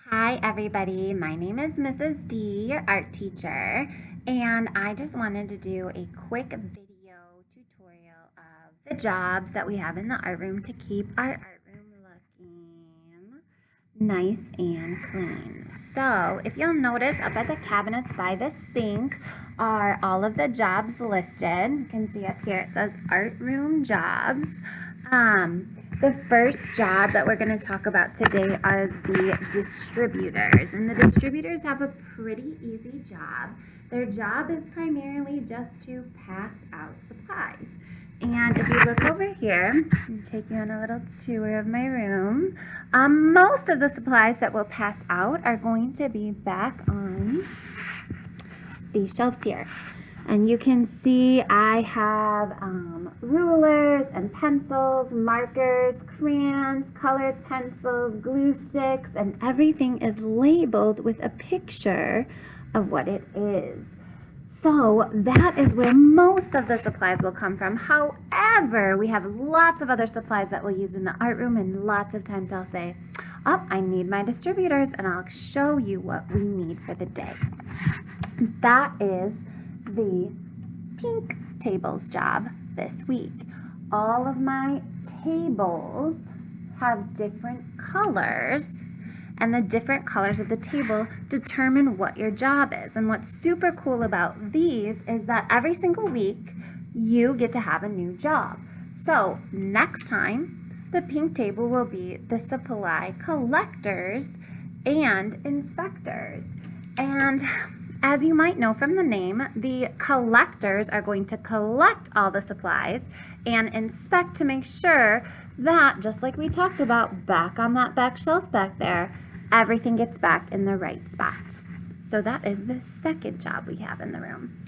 Hi everybody, my name is Mrs. D, your art teacher, and I just wanted to do a quick video tutorial of the jobs that we have in the art room to keep our art room looking nice and clean. So if you'll notice up at the cabinets by the sink are all of the jobs listed. You can see up here it says art room jobs. The first job that we're going to talk about today is the distributors. And the distributors have a pretty easy job. Their job is primarily just to pass out supplies. And if you look over here, I'll take you on a little tour of my room. Most of the supplies that we'll pass out are going to be back on these shelves here. And you can see I have rulers and pencils, markers, crayons, colored pencils, glue sticks, and everything is labeled with a picture of what it is. So that is where most of the supplies will come from. However, we have lots of other supplies that we'll use in the art room, and lots of times I'll say, oh, I need my distributors, and I'll show you what we need for the day. That is the pink tables job this week. All of my tables have different colors, and the different colors of the table determine what your job is. And what's super cool about these is that every single week you get to have a new job. So next time the pink table will be the supply collectors and inspectors. And as you might know from the name, the collectors are going to collect all the supplies and inspect to make sure that, just like we talked about back on that back shelf back there, everything gets back in the right spot. So that is the second job we have in the room.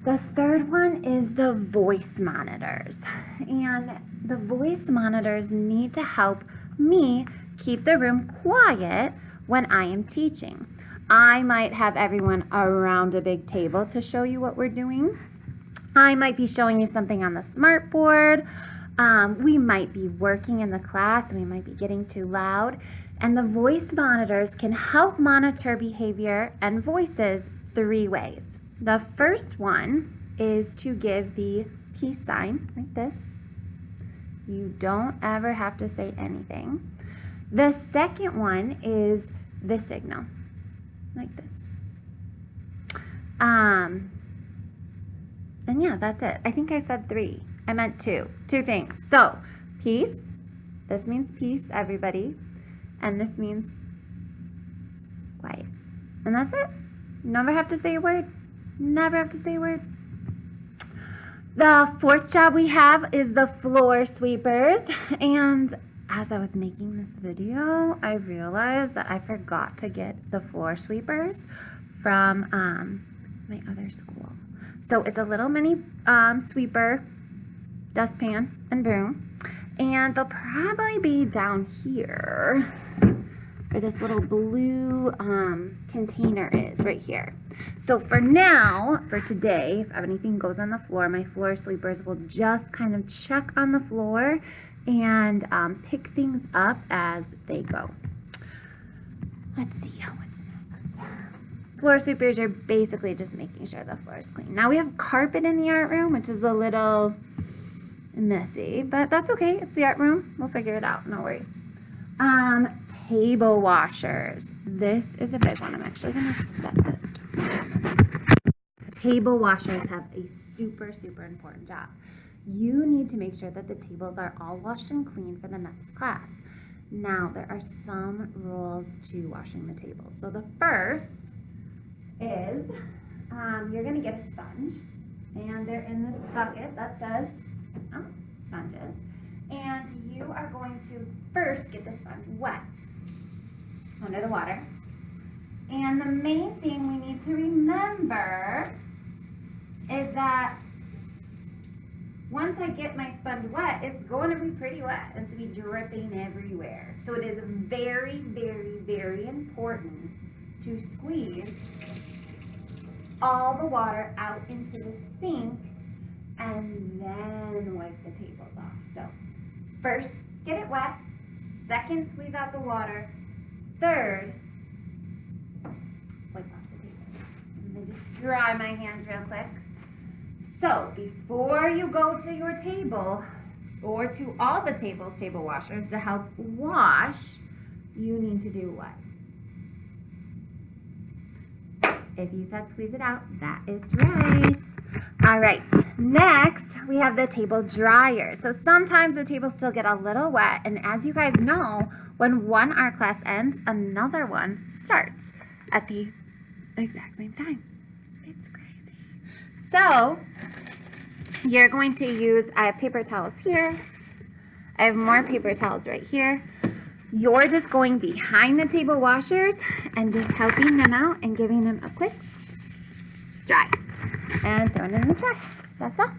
The third one is the voice monitors. And the voice monitors need to help me keep the room quiet when I am teaching. I might have everyone around a big table to show you what we're doing. I might be showing you something on the smartboard. We might be working in the class and we might be getting too loud. And the voice monitors can help monitor behavior and voices 3 ways. The first one is to give the peace sign like this. You don't ever have to say anything. The second one is the signal. Like this. And yeah, that's it. I think I said 3. I meant 2. 2 things. So, peace. This means peace, everybody. And this means quiet. And that's it. Never have to say a word. Never have to say a word. The fourth job we have is the floor sweepers. And as I was making this video, I realized that I forgot to get the floor sweepers from my other school. So it's a little mini sweeper, dustpan, and broom. And they'll probably be down here where this little blue container is right here. So for now, for today, if anything goes on the floor, my floor sweepers will just kind of check on the floor and pick things up as they go. Let's see what's next. Floor sweepers are basically just making sure the floor is clean. Now we have carpet in the art room, which is a little messy, but that's okay. It's the art room. We'll figure it out. No worries. Table washers. This is a big one. I'm actually going to set this down. Table washers have a super, super important job. You need to make sure that the tables are all washed and clean for the next class. Now, there are some rules to washing the tables. So the first is you're going to get a sponge, and they're in this bucket that says sponges. And you are going to first get the sponge wet under the water. And the main thing we need to remember is that once I get my sponge wet, it's going to be pretty wet. It's going to be dripping everywhere. So it is very, very, very important to squeeze all the water out into the sink and then wipe the tables off. So first, get it wet. Second, squeeze out the water. Third, me just dry my hands real quick. So before you go to your table or to all the tables, table washers to help wash, you need to do what? If you said squeeze it out, that is right. All right, next we have the table dryer. So sometimes the tables still get a little wet, and as you guys know, when one art class ends, another one starts at the exact same time. It's crazy. So you're going to use, I have paper towels here. I have more paper towels right here. You're just going behind the table washers and just helping them out and giving them a quick dry and throwing it in the trash. That's all.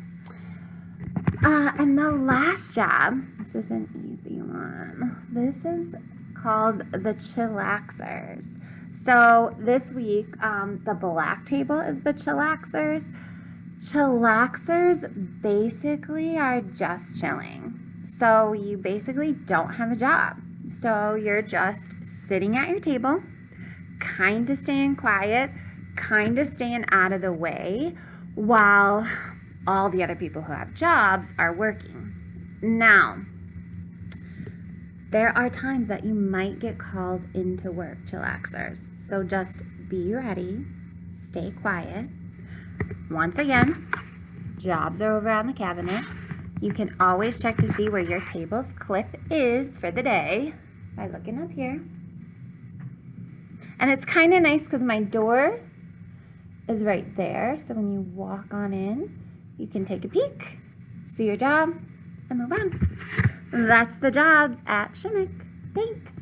And the last job, this is an easy one. This is called the chillaxers. So this week, the black table is the chillaxers. Chillaxers basically are just chilling. So you basically don't have a job. So you're just sitting at your table, kind of staying quiet, kind of staying out of the way while all the other people who have jobs are working. Now, there are times that you might get called into work, chillaxers. So just be ready, stay quiet. Once again, jobs are over on the cabinet. You can always check to see where your table's clip is for the day by looking up here. And it's kind of nice because my door is right there. So when you walk on in, you can take a peek, see your job, and move on. That's the jobs at Shimek. Thanks.